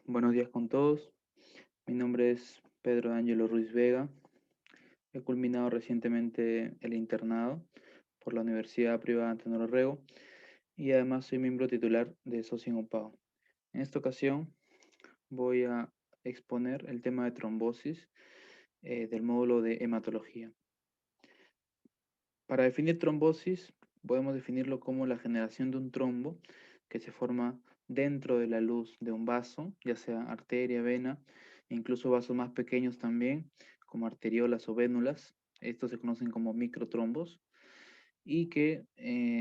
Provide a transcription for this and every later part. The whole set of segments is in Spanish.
Buenos días con todos. Mi nombre es Pedro Ángelo Ruiz Vega. He culminado recientemente el internado por la Universidad Privada Antenor Orrego y además soy miembro titular de Socio en UPAO. En esta ocasión voy a exponer el tema de trombosis del módulo de hematología. Para definir trombosis, podemos definirlo como la generación de un trombo que se forma dentro de la luz de un vaso, ya sea arteria, vena, e incluso vasos más pequeños también, como arteriolas o vénulas. Estos se conocen como microtrombos y que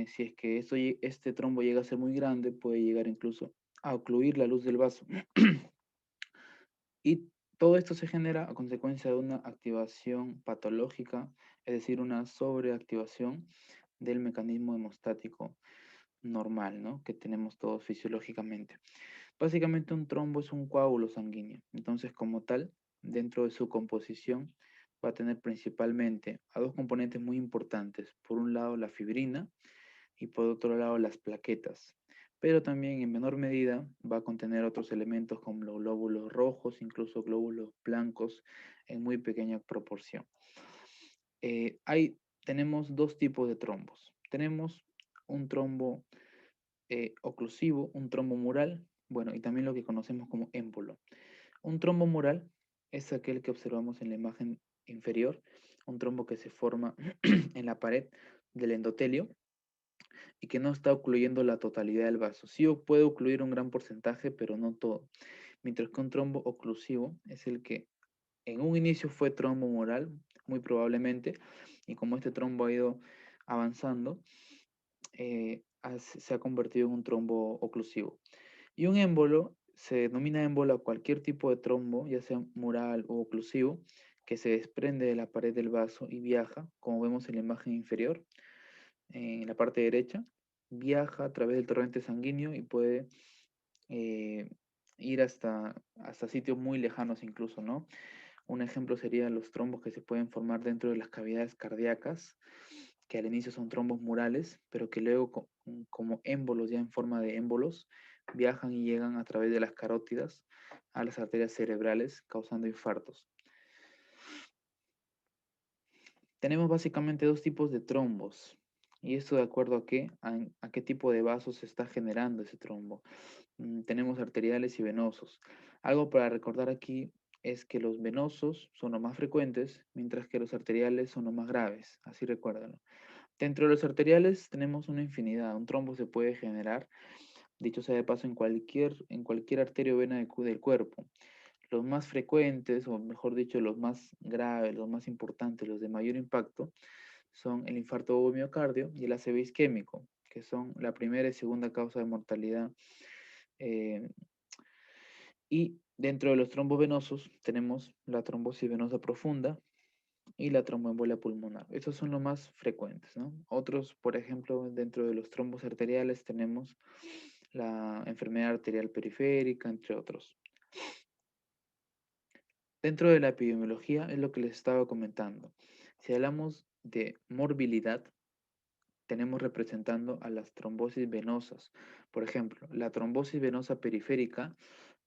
si es que este trombo llega a ser muy grande, puede llegar incluso a ocluir la luz del vaso. Y todo esto se genera a consecuencia de una activación patológica, es decir, una sobreactivación del mecanismo hemostático normal, ¿no? Que tenemos todos fisiológicamente. Básicamente un trombo es un coágulo sanguíneo. Entonces, como tal, dentro de su composición va a tener principalmente a dos componentes muy importantes. Por un lado, la fibrina y por otro lado, las plaquetas. Pero también en menor medida va a contener otros elementos como los glóbulos rojos, incluso glóbulos blancos en muy pequeña proporción. Tenemos dos tipos de trombos. Tenemos un trombo oclusivo, un trombo mural, bueno, y también lo que conocemos como émbolo. Un trombo mural es aquel que observamos en la imagen inferior, un trombo que se forma en la pared del endotelio y que no está ocluyendo la totalidad del vaso. Sí puede ocluir un gran porcentaje, pero no todo. Mientras que un trombo oclusivo es el que en un inicio fue trombo mural, muy probablemente, y como este trombo ha ido avanzando, se ha convertido en un trombo oclusivo. Y un émbolo se denomina émbolo a cualquier tipo de trombo, ya sea mural o oclusivo, que se desprende de la pared del vaso y viaja, como vemos en la imagen inferior, en la parte derecha, viaja a través del torrente sanguíneo y puede eh, ir hasta sitios muy lejanos incluso, ¿no? Un ejemplo serían los trombos que se pueden formar dentro de las cavidades cardíacas, que al inicio son trombos murales, pero que luego como émbolos, ya en forma de émbolos, viajan y llegan a través de las carótidas a las arterias cerebrales, causando infartos. Tenemos básicamente dos tipos de trombos, y esto de acuerdo a qué tipo de vasos se está generando ese trombo. Tenemos arteriales y venosos. Algo para recordar aquí es que los venosos son los más frecuentes, mientras que los arteriales son los más graves, así recuérdalo. Dentro de los arteriales tenemos una infinidad, un trombo se puede generar, dicho sea de paso, en cualquier arteria o vena del cuerpo. Los más frecuentes, o mejor dicho, los más graves, los más importantes, los de mayor impacto, son el infarto o miocardio y el ACV isquémico, que son la primera y segunda causa de mortalidad. eh, y dentro de los trombos venosos tenemos la trombosis venosa profunda y la tromboembolia pulmonar. Estos son los más frecuentes, ¿no? Otros, por ejemplo, dentro de los trombos arteriales tenemos la enfermedad arterial periférica, entre otros. Dentro de la epidemiología es lo que les estaba comentando. Si hablamos de morbilidad, tenemos representando a las trombosis venosas. Por ejemplo, la trombosis venosa periférica,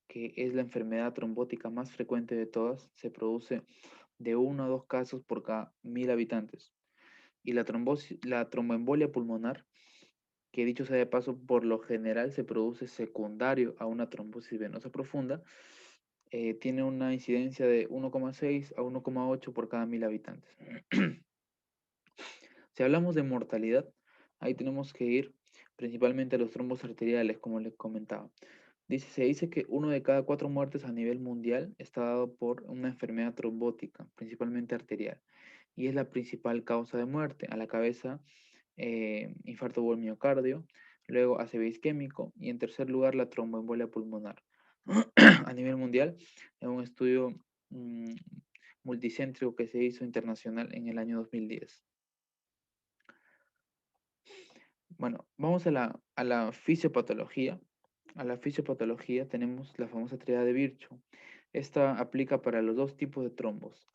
que es la enfermedad trombótica más frecuente de todas, se produce de 1 a 2 casos por cada 1000 habitantes. Y la tromboembolia pulmonar, que dicho sea de paso, por lo general se produce secundario a una trombosis venosa profunda, tiene una incidencia de 1,6 a 1,8 por cada 1000 habitantes. Si hablamos de mortalidad, ahí tenemos que ir principalmente a los trombos arteriales, como les comentaba. Se dice que 1 de cada 4 muertes a nivel mundial está dado por una enfermedad trombótica, principalmente arterial, y es la principal causa de muerte. A la cabeza, infarto por miocardio, luego ACV isquémico y en tercer lugar la tromboembolia pulmonar. A nivel mundial, en un estudio mm, multicéntrico que se hizo internacional en el año 2010. Bueno, vamos a la fisiopatología. A la fisiopatología tenemos la famosa triada de Virchow. Esta aplica para los dos tipos de trombos,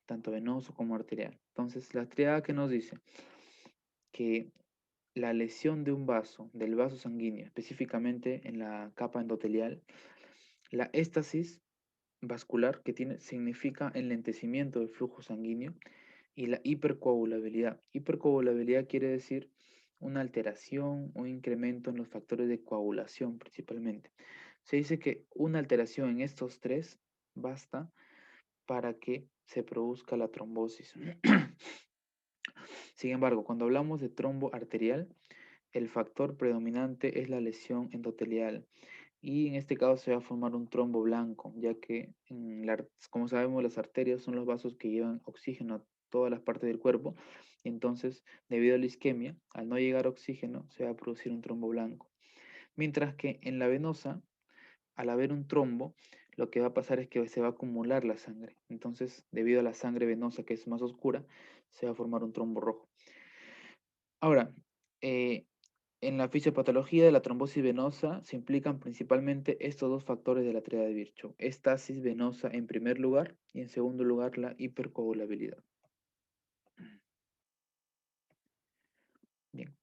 tanto venoso como arterial. Entonces, la triada que nos dice que la lesión de un vaso, del vaso sanguíneo, específicamente en la capa endotelial, La éstasis vascular, que significa enlentecimiento del flujo sanguíneo, y la hipercoagulabilidad. Hipercoagulabilidad quiere decir una alteración o incremento en los factores de coagulación principalmente. Se dice que una alteración en estos tres basta para que se produzca la trombosis. Sin embargo, cuando hablamos de trombo arterial, el factor predominante es la lesión endotelial y en este caso se va a formar un trombo blanco, ya que, como sabemos, las arterias son los vasos que llevan oxígeno a todas las partes del cuerpo. Entonces, debido a la isquemia, al no llegar oxígeno, se va a producir un trombo blanco. Mientras que en la venosa, al haber un trombo, lo que va a pasar es que se va a acumular la sangre. Entonces, debido a la sangre venosa que es más oscura, se va a formar un trombo rojo. Ahora, eh, en la fisiopatología de la trombosis venosa se implican principalmente estos dos factores de la triada de Virchow. Estasis venosa en primer lugar y en segundo lugar la hipercoagulabilidad. Bien.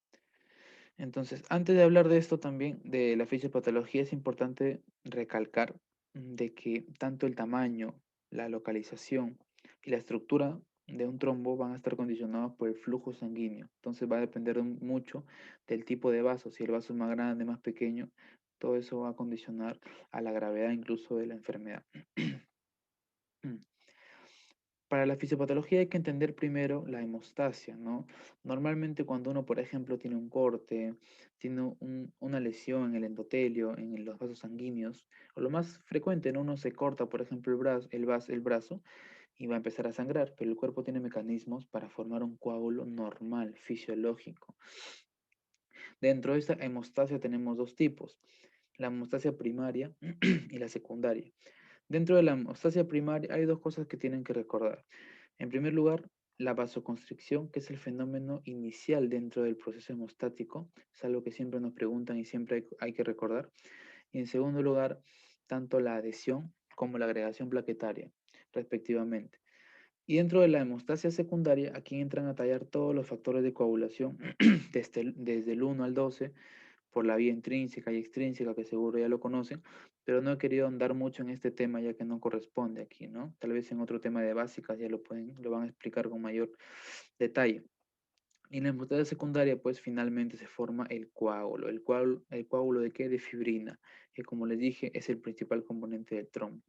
Entonces, antes de hablar de esto también, de la fisiopatología, es importante recalcar de que tanto el tamaño, la localización y la estructura de un trombo van a estar condicionados por el flujo sanguíneo. Entonces va a depender mucho del tipo de vaso. Si el vaso es más grande, más pequeño, todo eso va a condicionar a la gravedad incluso de la enfermedad. Para la fisiopatología hay que entender primero la hemostasia, ¿no? Normalmente cuando uno, por ejemplo, tiene un corte, tiene una lesión en el endotelio, en los vasos sanguíneos, o lo más frecuente, ¿no? Uno se corta, por ejemplo, el brazo y va a empezar a sangrar, pero el cuerpo tiene mecanismos para formar un coágulo normal, fisiológico. Dentro de esta hemostasia tenemos dos tipos, la hemostasia primaria y la secundaria. Dentro de la hemostasia primaria hay dos cosas que tienen que recordar. En primer lugar, la vasoconstricción, que es el fenómeno inicial dentro del proceso hemostático, es algo que siempre nos preguntan y siempre hay que recordar. Y en segundo lugar, tanto la adhesión como la agregación plaquetaria, respectivamente. Y dentro de la hemostasia secundaria, aquí entran a tallar todos los factores de coagulación, desde el 1 al 12, por la vía intrínseca y extrínseca, que seguro ya lo conocen, pero no he querido andar mucho en este tema ya que no corresponde aquí, ¿no? Tal vez en otro tema de básicas ya lo van a explicar con mayor detalle. Y en la hemostasia secundaria, pues finalmente se forma el coágulo. ¿El coágulo de qué? De fibrina, que como les dije es el principal componente del trombo.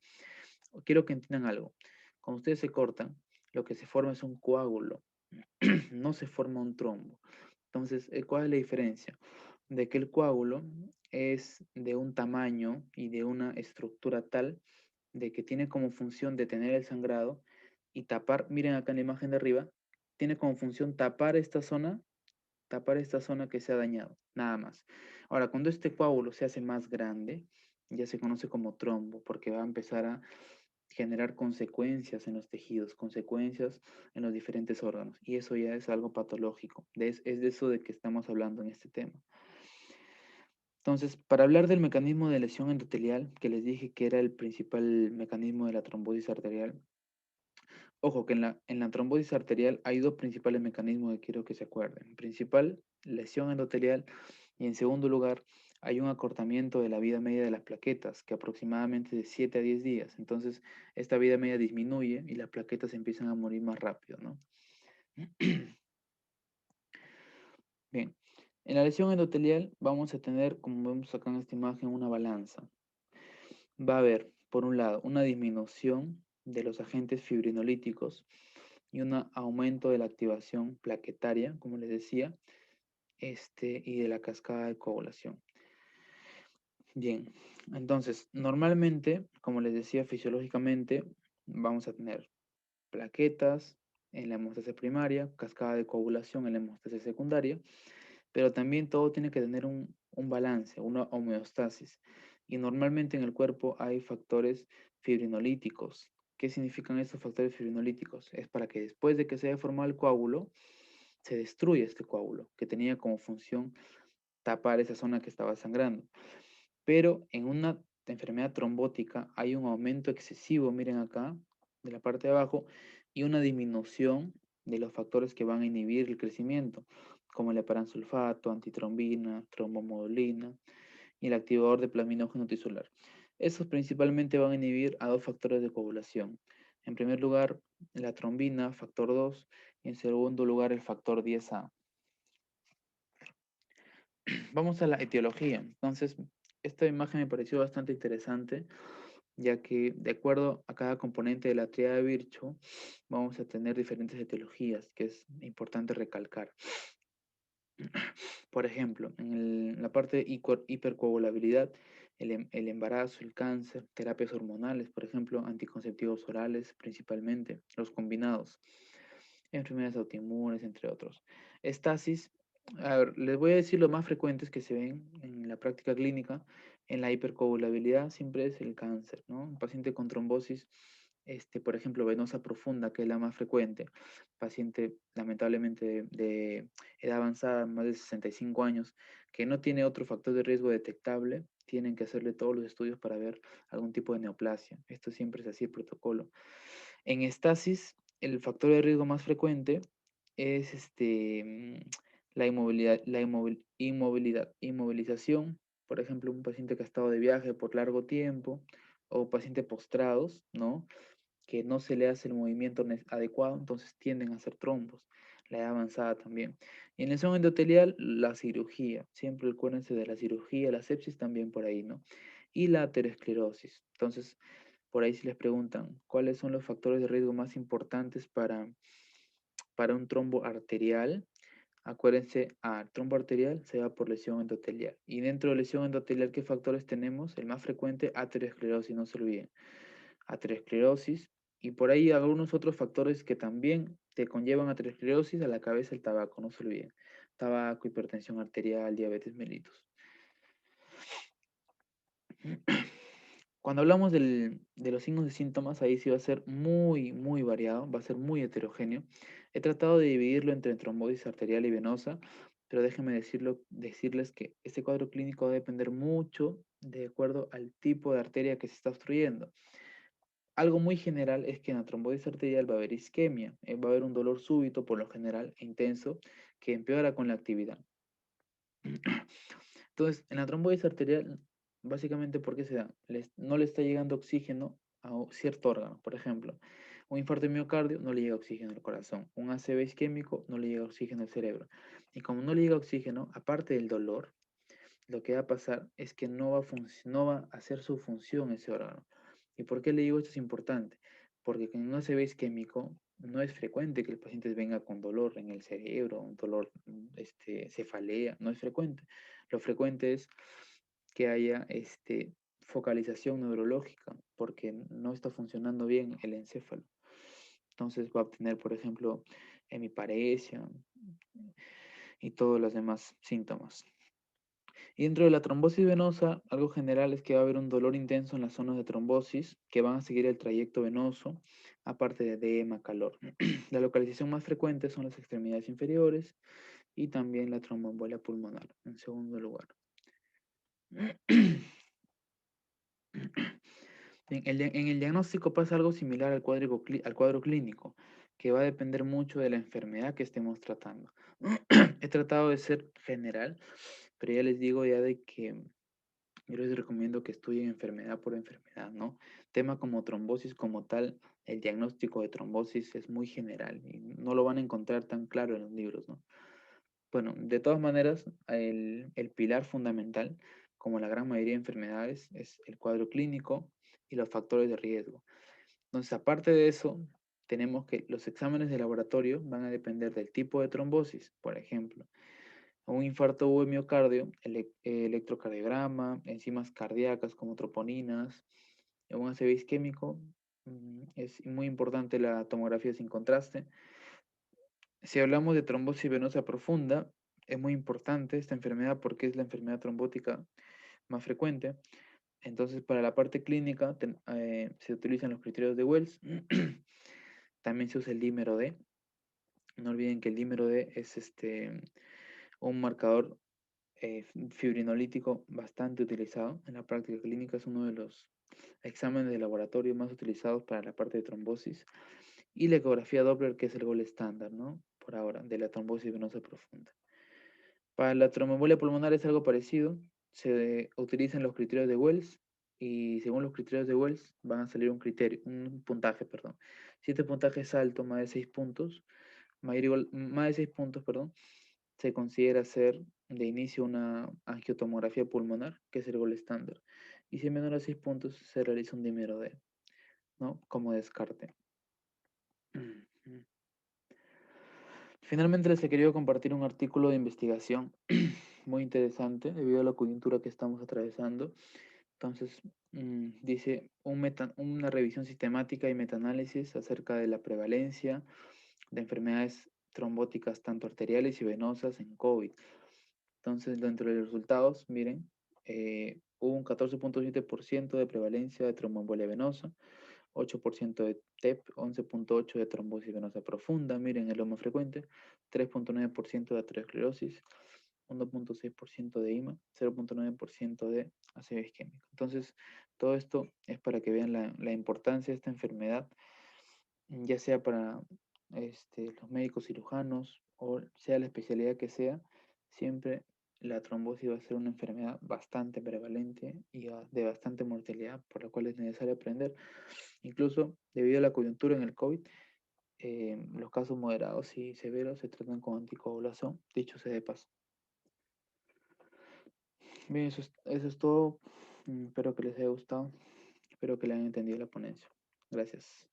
Quiero que entiendan algo. Cuando ustedes se cortan, lo que se forma es un coágulo, no se forma un trombo. Entonces, ¿cuál es la diferencia? De que el coágulo es de un tamaño y de una estructura tal de que tiene como función detener el sangrado y tapar, miren acá en la imagen de arriba, tiene como función tapar esta zona que se ha dañado, nada más. Ahora, cuando este coágulo se hace más grande, ya se conoce como trombo, porque va a empezar a generar consecuencias en los tejidos, consecuencias en los diferentes órganos, y eso ya es algo patológico. Es de eso de que estamos hablando en este tema. Entonces, para hablar del mecanismo de lesión endotelial, que les dije que era el principal mecanismo de la trombosis arterial, ojo que en la trombosis arterial hay dos principales mecanismos que quiero que se acuerden. Principal, lesión endotelial, y en segundo lugar, hay un acortamiento de la vida media de las plaquetas, que aproximadamente de 7 a 10 días. Entonces, esta vida media disminuye y las plaquetas empiezan a morir más rápido, ¿no? Bien, en la lesión endotelial vamos a tener, como vemos acá en esta imagen, una balanza. Va a haber, por un lado, una disminución de los agentes fibrinolíticos y un aumento de la activación plaquetaria, como les decía, y de la cascada de coagulación. Bien, entonces, normalmente, como les decía, fisiológicamente, vamos a tener plaquetas en la hemostasia primaria, cascada de coagulación en la hemostasia secundaria, pero también todo tiene que tener un balance, una homeostasis. Y normalmente en el cuerpo hay factores fibrinolíticos. ¿Qué significan estos factores fibrinolíticos? Es para que después de que se haya formado el coágulo, se destruya este coágulo, que tenía como función tapar esa zona que estaba sangrando. Pero en una enfermedad trombótica hay un aumento excesivo, miren acá, de la parte de abajo, y una disminución de los factores que van a inhibir el crecimiento, como el heparansulfato, antitrombina, trombomodulina y el activador de plasminógeno tisular. Estos principalmente van a inhibir a dos factores de coagulación. En primer lugar, la trombina, factor 2, y en segundo lugar, el factor 10A. Vamos a la etiología. Entonces, esta imagen me pareció bastante interesante, ya que de acuerdo a cada componente de la tríada de Virchow, vamos a tener diferentes etiologías, que es importante recalcar. Por ejemplo, en la parte de hipercoagulabilidad, el embarazo, el cáncer, terapias hormonales, por ejemplo, anticonceptivos orales principalmente, los combinados, enfermedades autoinmunes, entre otros. Estasis, a ver, les voy a decir los más frecuentes que se ven en la práctica clínica. En la hipercoagulabilidad siempre es el cáncer, ¿no? Un paciente con trombosis, por ejemplo, venosa profunda, que es la más frecuente. Paciente lamentablemente de edad avanzada, más de 65 años, que no tiene otro factor de riesgo detectable, tienen que hacerle todos los estudios para ver algún tipo de neoplasia. Esto siempre es así el protocolo. En estasis, el factor de riesgo más frecuente es la inmovilización, por ejemplo, un paciente que ha estado de viaje por largo tiempo o pacientes postrados, ¿no? Que no se le hace el movimiento adecuado, entonces tienden a hacer trombos. La edad avanzada también. Y en lesión endotelial, la cirugía. Siempre acuérdense de la cirugía, la sepsis también por ahí, ¿no? Y la aterosclerosis. Entonces, por ahí si les preguntan, ¿cuáles son los factores de riesgo más importantes para un trombo arterial? Acuérdense, trombo arterial se va por lesión endotelial. Y dentro de lesión endotelial, ¿qué factores tenemos? El más frecuente, aterosclerosis, no se olviden. Aterosclerosis, y por ahí algunos otros factores que también te conllevan aterosclerosis, a la cabeza el tabaco, no se olviden. Tabaco, hipertensión arterial, diabetes mellitus. Cuando hablamos de los signos y síntomas, ahí sí va a ser muy, muy variado, va a ser muy heterogéneo. He tratado de dividirlo entre trombosis arterial y venosa, pero déjenme decirles que este cuadro clínico va a depender mucho de acuerdo al tipo de arteria que se está obstruyendo. Algo muy general es que en la trombosis arterial va a haber isquemia, va a haber un dolor súbito por lo general e intenso que empeora con la actividad. Entonces, en la trombosis arterial, básicamente, ¿por qué se da? No le está llegando oxígeno a cierto órgano. Por ejemplo, un infarto de miocardio no le llega oxígeno al corazón. Un ACV isquémico no le llega oxígeno al cerebro. Y como no le llega oxígeno, aparte del dolor, lo que va a pasar es que no va a hacer su función ese órgano. ¿Y por qué le digo esto es importante? Porque con un ACV isquémico no es frecuente que el paciente venga con dolor en el cerebro, un dolor, cefalea, no es frecuente. Lo frecuente es que haya focalización neurológica, porque no está funcionando bien el encéfalo. Entonces va a obtener, por ejemplo, hemiparesia y todos los demás síntomas. Y dentro de la trombosis venosa, algo general es que va a haber un dolor intenso en las zonas de trombosis que van a seguir el trayecto venoso, aparte de edema, calor. La localización más frecuente son las extremidades inferiores y también la tromboembolia pulmonar, en segundo lugar. En el diagnóstico pasa algo similar al cuadro clínico, que va a depender mucho de la enfermedad que estemos tratando. He tratado de ser general, pero ya les digo ya de que yo les recomiendo que estudien enfermedad por enfermedad, ¿no? Tema como trombosis como tal, el diagnóstico de trombosis es muy general y no lo van a encontrar tan claro en los libros, ¿no? Bueno, de todas maneras, el pilar fundamental, como la gran mayoría de enfermedades, es el cuadro clínico y los factores de riesgo. Entonces, aparte de eso, tenemos que los exámenes de laboratorio van a depender del tipo de trombosis, por ejemplo. Un infarto o miocardio, electrocardiograma, enzimas cardíacas como troponinas, un ACV isquémico, es muy importante la tomografía sin contraste. Si hablamos de trombosis venosa profunda, es muy importante esta enfermedad porque es la enfermedad trombótica más frecuente. Entonces, para la parte clínica se utilizan los criterios de Wells. También se usa el dímero D. No olviden que el dímero D es un marcador fibrinolítico bastante utilizado en la práctica clínica. Es uno de los exámenes de laboratorio más utilizados para la parte de trombosis. Y la ecografía Doppler, que es el gol estándar, ¿no? Por ahora, de la trombosis venosa profunda. Para la tromboembolia pulmonar es algo parecido. Se utilizan los criterios de Wells y según los criterios de Wells van a salir un puntaje, perdón. Si este puntaje es alto, más de 6 puntos, más de 6 puntos, perdón, se considera hacer de inicio una angiotomografía pulmonar, que es el gol estándar. Y si es menor a 6 puntos, se realiza un dímero D, ¿no? Como descarte. Finalmente les he querido compartir un artículo de investigación muy interesante debido a la coyuntura que estamos atravesando. Entonces, dice una revisión sistemática y metaanálisis acerca de la prevalencia de enfermedades trombóticas tanto arteriales y venosas en COVID. Entonces, dentro de los resultados, miren, hubo un 14.7% de prevalencia de tromboembolia venosa, 8% de TEP, 11.8% de trombosis venosa profunda, miren, es lo más frecuente, 3.9% de aterosclerosis, 1.6% de IMA, 0.9% de ácido isquémico. Entonces, todo esto es para que vean la importancia de esta enfermedad, ya sea para los médicos cirujanos o sea la especialidad que sea, siempre la trombosis va a ser una enfermedad bastante prevalente y de bastante mortalidad, por la cual es necesario aprender. Incluso debido a la coyuntura en el COVID, los casos moderados y severos se tratan con anticoagulación, dicho sea de paso. Bien, eso es todo. Espero que les haya gustado. Espero que le hayan entendido la ponencia. Gracias.